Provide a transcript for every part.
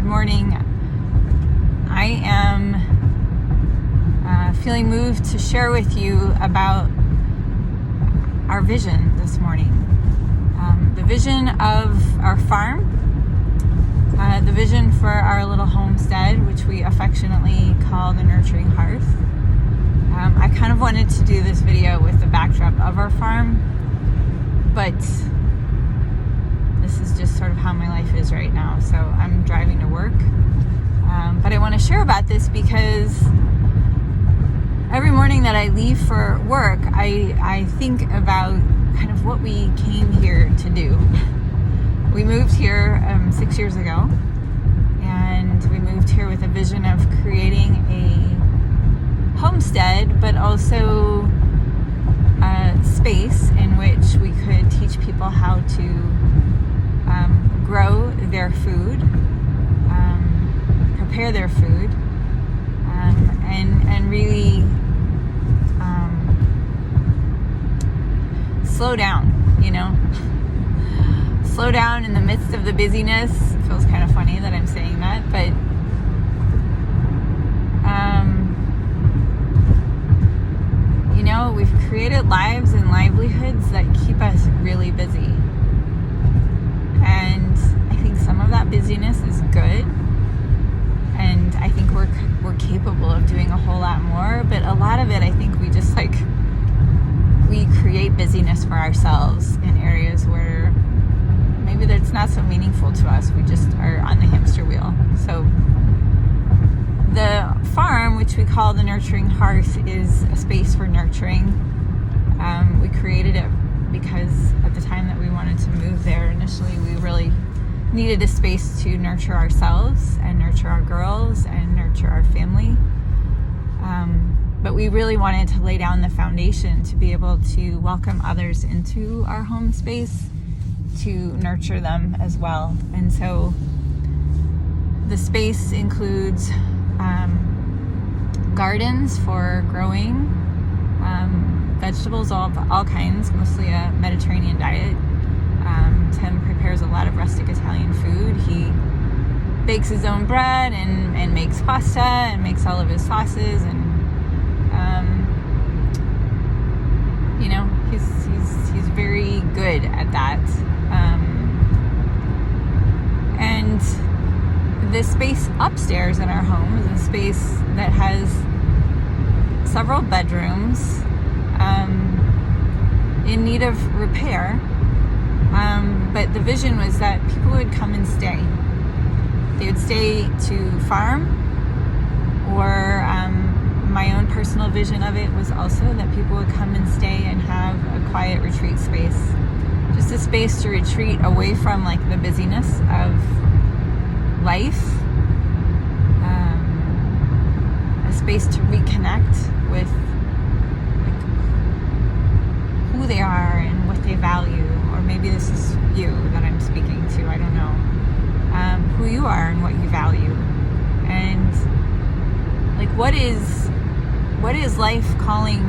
morning. I am feeling moved to share with you about our vision this morning. The vision of our farm, the vision for our little homestead, which we affectionately call the Nurturing Hearth. I kind of wanted to do this video with the backdrop of our farm, but this is just sort of how my life is right now. So I'm driving to work, but I want to share about this because every morning that I leave for work, I think about kind of what we came here to do. We moved here 6 years ago, and we moved here with a vision of creating a homestead, but also a space in which we could teach people how to grow their food, prepare their food, and really slow down, slow down in the midst of the busyness. It feels kind of funny that I'm saying that, but we've created lives and livelihoods that keep us really busy. And I think some of that busyness is good. And I think we're capable of doing a whole lot more. But a lot of it, I think we just we create busyness for ourselves in areas where maybe that's not so meaningful to us. We just are on the hamster wheel. So the farm, which we call the Nurturing Hearth, is a space for nurturing. We created it because at the time that we wanted to move there, initially we really needed a space to nurture ourselves and nurture our girls and nurture our family. But we really wanted to lay down the foundation to be able to welcome others into our home space, to nurture them as well. And so the space includes gardens for growing vegetables, all kinds, mostly a Mediterranean diet. Tim prepares a lot of rustic Italian food. He bakes his own bread and makes pasta and makes all of his sauces, and he's very good at that. And the space upstairs in our home is a space that has several bedrooms in need of repair. But the vision was that people would come and stay. They would stay to farm, or my own personal vision of it was also that people would come and stay and have a quiet retreat space. Just a space to retreat away from the busyness of life, a space to reconnect with who they are and what they value. Or maybe this is you that I'm speaking to, I don't know. Who you are and what you value. And what is life calling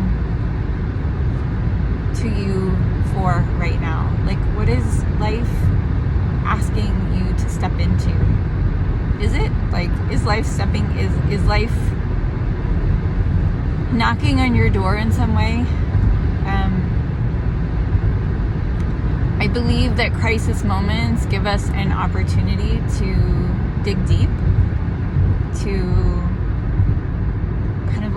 to you for right now? What is life asking you to step into? Is it is life knocking on your door in some way? I believe that crisis moments give us an opportunity to dig deep, to kind of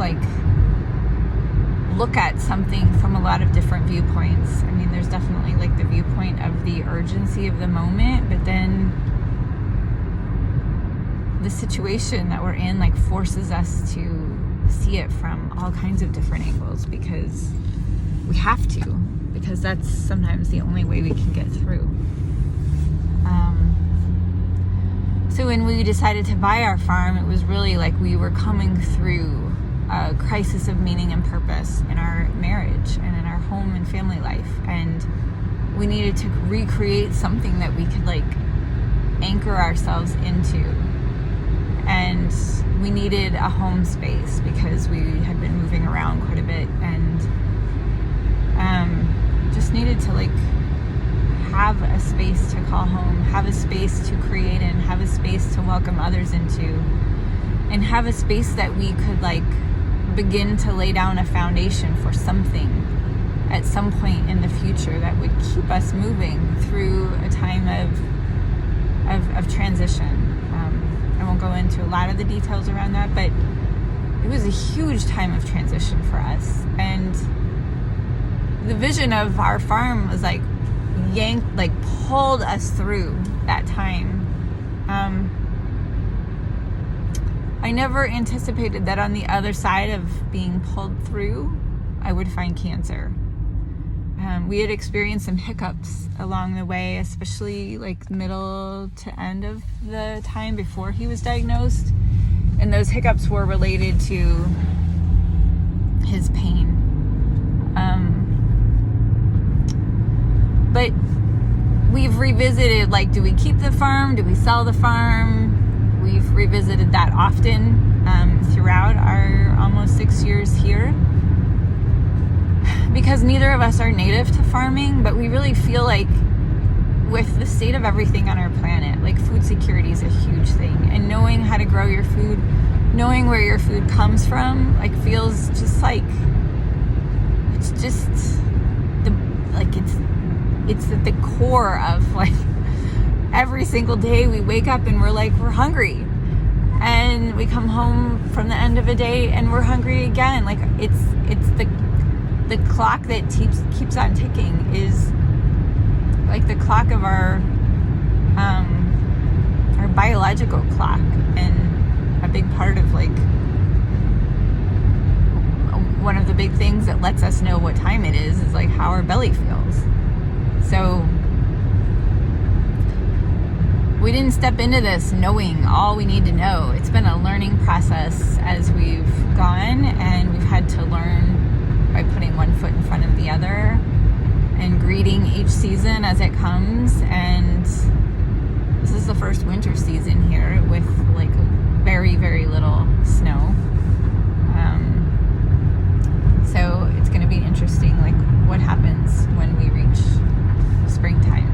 look at something from a lot of different viewpoints. I mean, there's definitely the viewpoint of the urgency of the moment, but then the situation that we're in forces us to see it from all kinds of different angles, because we have to, because that's sometimes the only way we can get through. So when we decided to buy our farm, it was really we were coming through a crisis of meaning and purpose in our marriage and in our home and family life, and we needed to recreate something that we could anchor ourselves into. And we needed a home space because we had been moving around quite a bit, and just needed to have a space to call home, have a space to create in, have a space to welcome others into, and have a space that we could like begin to lay down a foundation for something at some point in the future that would keep us moving through a time of transition. I won't go into a lot of the details around that, but it was a huge time of transition for us. And the vision of our farm was like pulled us through that time. I never anticipated that on the other side of being pulled through, I would find cancer. We had experienced some hiccups along the way, especially like middle to end of the time before he was diagnosed. And those hiccups were related to his pain. But we've revisited, like, do we keep the farm? Do we sell the farm? We've revisited that often throughout our almost 6 years here. Because neither of us are native to farming, but we really feel like with the state of everything on our planet, like food security is a huge thing. And knowing how to grow your food, knowing where your food comes from, like feels just like, it's just it's at the core of like every single day we wake up and we're hungry. And we come home from the end of a day and we're hungry again. Like it's the clock that keeps on ticking is like the clock of our biological clock. And a big part of like one of the big things that lets us know what time it is like how our belly feels. So we didn't step into this knowing all we need to know. It's been a learning process as we've gone, and we've had to learn by putting one foot in front of the other and greeting each season as it comes. And this is the first winter season here with like very, very little snow. So it's going to be interesting, like what happens when we reach springtime.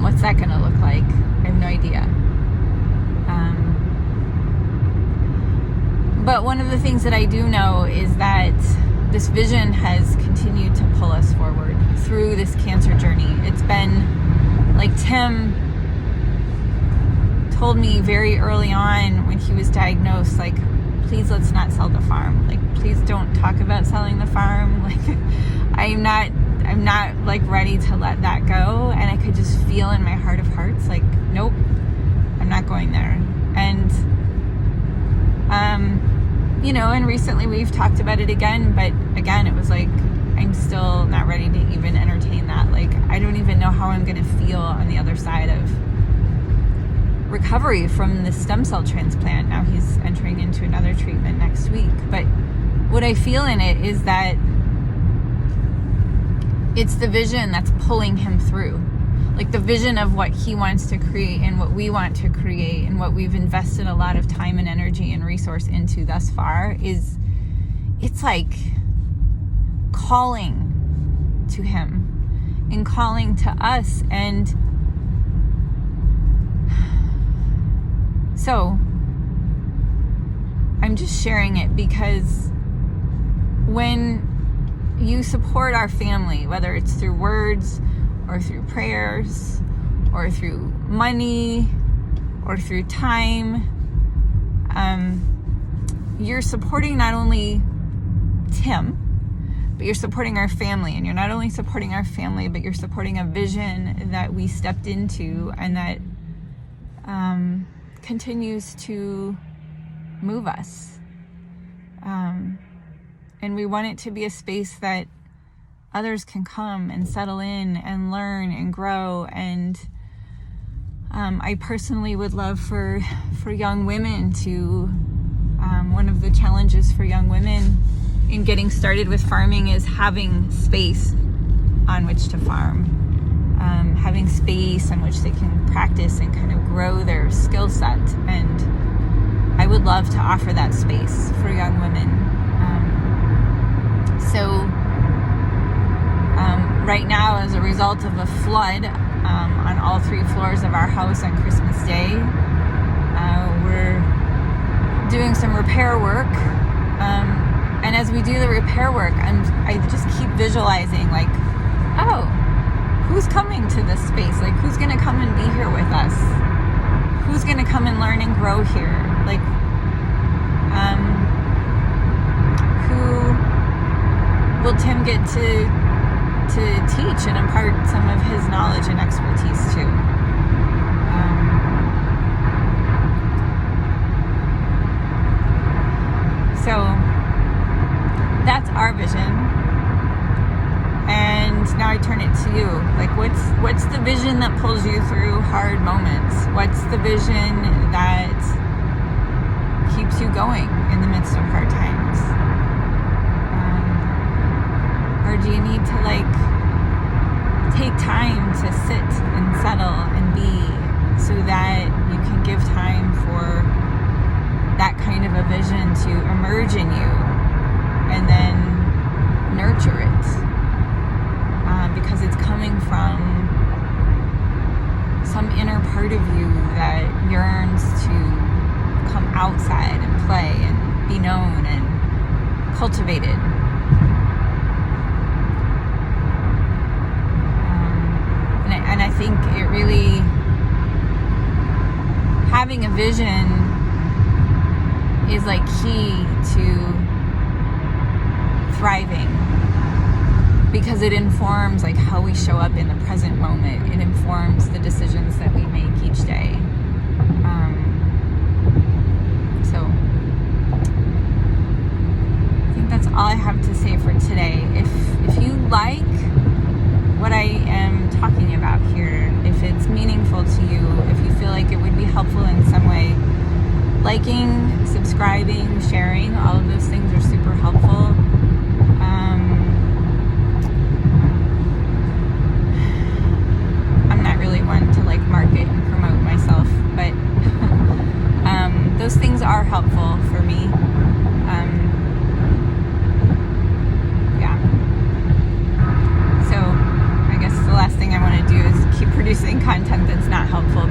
What's that going to look like? I have no idea. But one of the things that I do know is that this vision has continued to pull us forward through this cancer journey. It's been like Tim told me very early on when he was diagnosed, like, please let's not sell the farm. Like, please don't talk about selling the farm. Like, I'm not like ready to let that go. And I could just feel in my heart of hearts, like, nope, I'm not going there. And, and recently we've talked about it again, but again, it was like, I'm still not ready to even entertain that. Like, I don't even know how I'm going to feel on the other side of recovery from the stem cell transplant. Now he's entering into another treatment next week. But what I feel in it is that it's the vision that's pulling him through. Like the vision of what he wants to create and what we want to create and what we've invested a lot of time and energy and resource into thus far it's like calling to him and calling to us. And so I'm just sharing it because when you support our family, whether it's through words or through prayers or through money or through time, you're supporting not only Tim, but you're supporting our family. And you're not only supporting our family, but you're supporting a vision that we stepped into and that continues to move us. And we want it to be a space that others can come and settle in and learn and grow. And I personally would love for young women to, one of the challenges for young women in getting started with farming is having space on which to farm. Having space on which they can practice and kind of grow their skill set. And I would love to offer that space for young women. So right now, as a result of a flood on all 3 floors of our house on Christmas Day, we're doing some repair work. And as we do the repair work, I just keep visualizing, like, oh, who's coming to this space? Like, who's going to come and be here with us? Who's going to come and learn and grow here? Like, who will Tim get to teach and impart some of his knowledge and expertise to? So that's our vision. And now I turn it to you. Like, what's the vision that pulls you through hard moments? What's the vision that keeps you going in the midst of hard times? Or do you need to, like, take time to sit and settle and be, so that you can give time for that kind of a vision to emerge in you and then nurture it? Because it's coming from some inner part of you that yearns to come outside and play and be known and cultivated. And I think it really, having a vision is like key to thriving, because it informs like how we show up in the present moment. It informs the decisions that we make each day. So I think that's all I have to say for today. If you like what I am talking about here, if it's meaningful to you, if you feel like it would be helpful in some way, liking, subscribing, sharing, all of those things are super helpful. I'm not really one to like market and promote myself, but those things are helpful for me. Yeah. So I guess the last thing I want to do is keep producing content that's not helpful,